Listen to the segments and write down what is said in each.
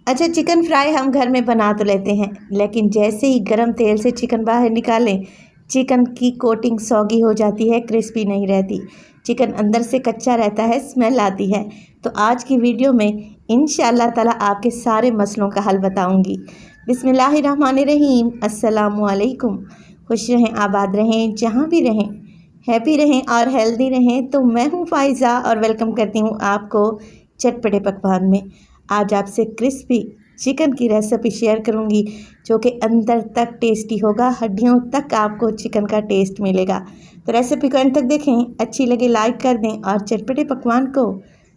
अच्छा, chicken fry हम घर में बना तो लेते हैं, लेकिन जैसे ही गरम तेल से चिकन बाहर निकालें, चिकन की कोटिंग सौगी हो जाती है, क्रिस्पी नहीं रहती। चिकन अंदर से कच्चा रहता है, स्मेल आती है। तो आज की वीडियो में इंशाअल्लाह ताला आपके सारे मसलों का हल बताऊंगी। बिस्मिल्लाहिर्रहमानिर्रहीम। अस्सलामुअलैकुम। खुश रहें, आबाद रहें, जहाँ भी रहें, हैप्पी रहें और हेल्दी रहें। तो मैं हूँ फ़ाइज़ा और वेलकम करती हूँ आपको चटपटे पकवान में। आज आपसे क्रिस्पी चिकन की रेसिपी शेयर करूंगी, जो कि अंदर तक टेस्टी होगा, हड्डियों तक आपको चिकन का टेस्ट मिलेगा। तो रेसिपी को अंत तक देखें, अच्छी लगे लाइक कर दें और चटपटे पकवान को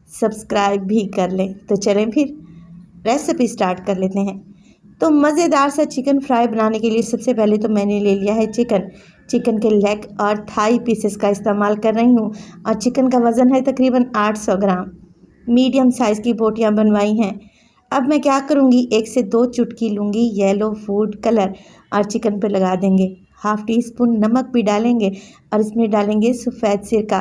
सब्सक्राइब भी कर लें। तो चलें फिर रेसिपी स्टार्ट कर लेते हैं। तो मज़ेदार सा चिकन फ्राई बनाने के लिए सबसे पहले तो मैंने ले लिया है चिकन के लेग और थाई पीसेस का इस्तेमाल कर रही हूँ। और चिकन का वज़न है तकरीबन 800 ग्राम। मीडियम साइज़ की बोटियां बनवाई हैं। अब मैं क्या करूँगी, 1 से 2 चुटकी लूँगी येलो फूड कलर और चिकन पे लगा देंगे। हाफ़ टी स्पून नमक भी डालेंगे और इसमें डालेंगे सफ़ेद सिरका।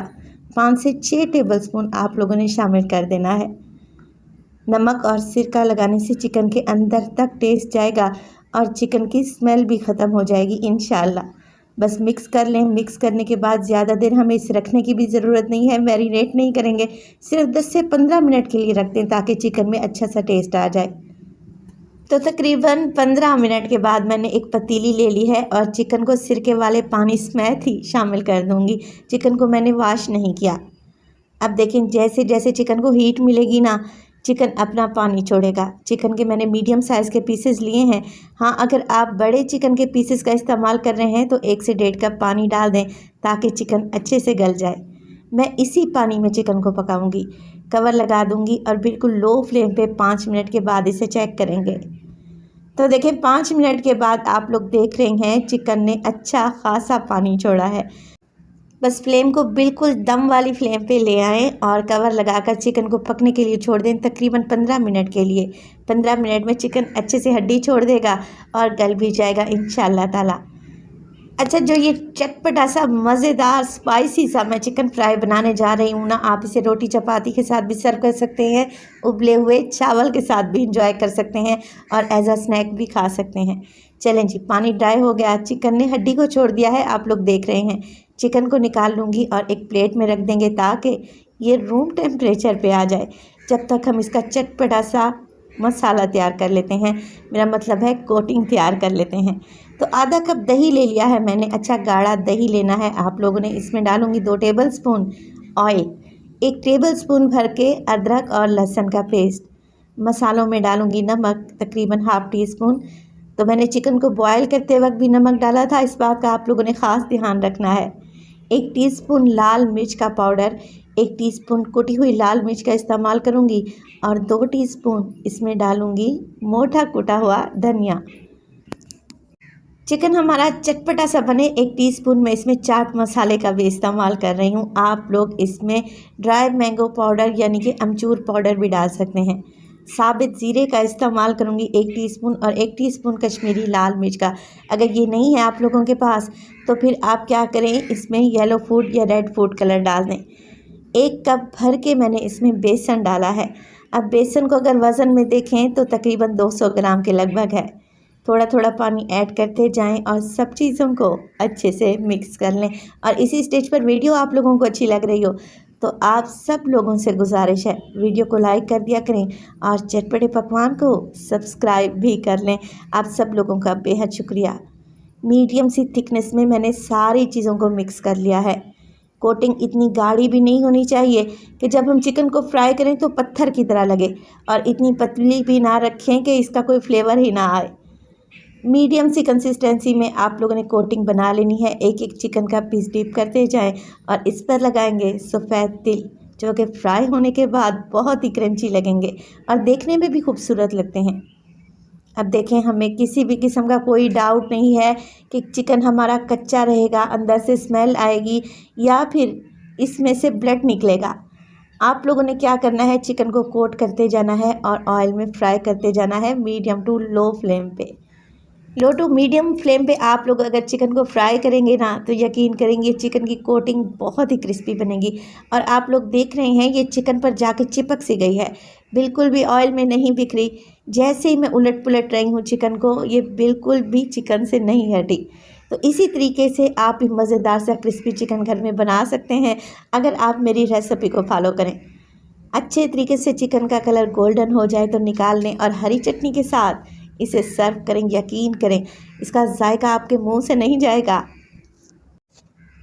5 से 6 टेबलस्पून आप लोगों ने शामिल कर देना है। नमक और सिरका लगाने से चिकन के अंदर तक टेस्ट जाएगा और चिकन की स्मेल भी ख़त्म हो जाएगी इंशाअल्लाह। बस मिक्स कर लें। मिक्स करने के बाद ज़्यादा देर हमें इसे रखने की भी ज़रूरत नहीं है, मैरिनेट नहीं करेंगे। सिर्फ 10 से 15 मिनट के लिए रख दें ताकि चिकन में अच्छा सा टेस्ट आ जाए। तो तकरीबन 15 मिनट के बाद मैंने एक पतीली ले ली है और चिकन को सिरके वाले पानी समेत ही शामिल कर दूँगी। चिकन को मैंने वॉश नहीं किया। अब देखें, जैसे जैसे चिकन को हीट मिलेगी ना, चिकन अपना पानी छोड़ेगा। चिकन के मैंने मीडियम साइज़ के पीसेस लिए हैं। हाँ, अगर आप बड़े चिकन के पीसेस का इस्तेमाल कर रहे हैं तो 1 से 1.5 कप पानी डाल दें ताकि चिकन अच्छे से गल जाए। मैं इसी पानी में चिकन को पकाऊंगी। कवर लगा दूंगी और बिल्कुल लो फ्लेम पे 5 मिनट के बाद इसे चेक करेंगे। तो देखें, 5 मिनट के बाद आप लोग देख रहे हैं चिकन ने अच्छा खासा पानी छोड़ा है। बस फ्लेम को बिल्कुल दम वाली फ्लेम पे ले आएँ और कवर लगाकर चिकन को पकने के लिए छोड़ दें तकरीबन 15 मिनट के लिए। 15 मिनट में चिकन अच्छे से हड्डी छोड़ देगा और गल भी जाएगा इंशाअल्लाह ताला। अच्छा, जो ये चटपटा सा मज़ेदार स्पाइसी सा मैं चिकन फ्राई बनाने जा रही हूँ ना, आप इसे रोटी चपाती के साथ भी सर्व कर सकते हैं, उबले हुए चावल के साथ भी इंजॉय कर सकते हैं और एज अ स्नैक भी खा सकते हैं। चलें जी, पानी ड्राई हो गया, चिकन ने हड्डी को छोड़ दिया है, आप लोग देख रहे हैं। चिकन को निकाल लूँगी और एक प्लेट में रख देंगे ताकि ये रूम टेम्परेचर पे आ जाए। जब तक हम इसका चटपटा सा मसाला तैयार कर लेते हैं, मेरा मतलब है कोटिंग तैयार कर लेते हैं। तो आधा कप दही ले लिया है मैंने, अच्छा गाढ़ा दही लेना है आप लोगों ने। इसमें डालूँगी 2 टेबलस्पून ऑयल, 1 टेबलस्पून भर के अदरक और लहसुन का पेस्ट। मसालों में डालूँगी नमक तकरीबन हाफ़ टी स्पून। तो मैंने चिकन को बॉयल करते वक्त भी नमक डाला था, इस बात का आप लोगों ने ख़ास ध्यान रखना है। 1 टीस्पून लाल मिर्च का पाउडर, 1 टीस्पून कुटी हुई लाल मिर्च का इस्तेमाल करूँगी और 2 टीस्पून इसमें डालूँगी मोटा कुटा हुआ धनिया। चिकन हमारा चटपटा सा बने, 1 टीस्पून में इसमें चाट मसाले का भी इस्तेमाल कर रही हूँ। आप लोग इसमें ड्राई मैंगो पाउडर यानी कि अमचूर पाउडर भी डाल सकते हैं। साबित ज़ीरे का इस्तेमाल करूँगी 1 टीस्पून और 1 टीस्पून कश्मीरी लाल मिर्च का। अगर ये नहीं है आप लोगों के पास तो फिर आप क्या करें, इसमें येलो फूड या रेड फूड कलर डाल दें। 1 कप भर के मैंने इसमें बेसन डाला है। अब बेसन को अगर वज़न में देखें तो तकरीबन 200 ग्राम के लगभग है। थोड़ा थोड़ा पानी ऐड करते जाएं और सब चीज़ों को अच्छे से मिक्स कर लें। और इसी स्टेज पर वीडियो आप लोगों को अच्छी लग रही हो तो आप सब लोगों से गुजारिश है, वीडियो को लाइक कर दिया करें और चटपटे पकवान को सब्सक्राइब भी कर लें। आप सब लोगों का बेहद शुक्रिया। मीडियम सी थिकनेस में मैंने सारी चीज़ों को मिक्स कर लिया है। कोटिंग इतनी गाढ़ी भी नहीं होनी चाहिए कि जब हम चिकन को फ्राई करें तो पत्थर की तरह लगे, और इतनी पतली भी ना रखें कि इसका कोई फ्लेवर ही ना आए। मीडियम सी कंसिस्टेंसी में आप लोगों ने कोटिंग बना लेनी है। एक एक चिकन का पीस डिप करते जाएं और इस पर लगाएंगे सफ़ेद तिल, जो कि फ्राई होने के बाद बहुत ही क्रंची लगेंगे और देखने में भी खूबसूरत लगते हैं। अब देखें, हमें किसी भी किस्म का कोई डाउट नहीं है कि चिकन हमारा कच्चा रहेगा, अंदर से स्मेल आएगी या फिर इसमें से ब्लड निकलेगा। आप लोगों ने क्या करना है, चिकन को कोट करते जाना है और ऑयल में फ्राई करते जाना है मीडियम टू लो फ्लेम पे। लो टू मीडियम फ्लेम पे आप लोग अगर चिकन को फ्राई करेंगे ना तो यकीन करेंगे चिकन की कोटिंग बहुत ही क्रिस्पी बनेगी। और आप लोग देख रहे हैं ये चिकन पर जाके चिपक सी गई है। बिल्कुल भी ऑयल में नहीं बिखरी। जैसे ही मैं उलट पुलट रही हूँ चिकन को, ये बिल्कुल भी चिकन से नहीं हटी। तो इसी तरीके से आप भी मज़ेदार सा क्रिस्पी चिकन घर में बना सकते हैं अगर आप मेरी रेसिपी को फॉलो करें। अच्छे तरीके से चिकन का कलर गोल्डन हो जाए तो निकाल लें और हरी चटनी के साथ इसे सर्व करें। यकीन करें, इसका जायका आपके मुंह से नहीं जाएगा।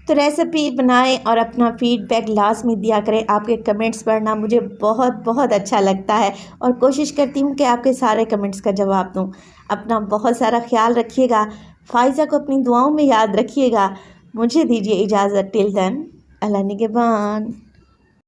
तो रेसिपी बनाएं और अपना फीडबैक लाजमी दिया करें। आपके कमेंट्स पढ़ना मुझे बहुत बहुत अच्छा लगता है और कोशिश करती हूँ कि आपके सारे कमेंट्स का जवाब दूँ। अपना बहुत सारा ख्याल रखिएगा। फ़ाइज़ा को अपनी दुआओं में याद रखिएगा। मुझे दीजिए इजाज़त। टिल देन, अल्लाह निगहबान।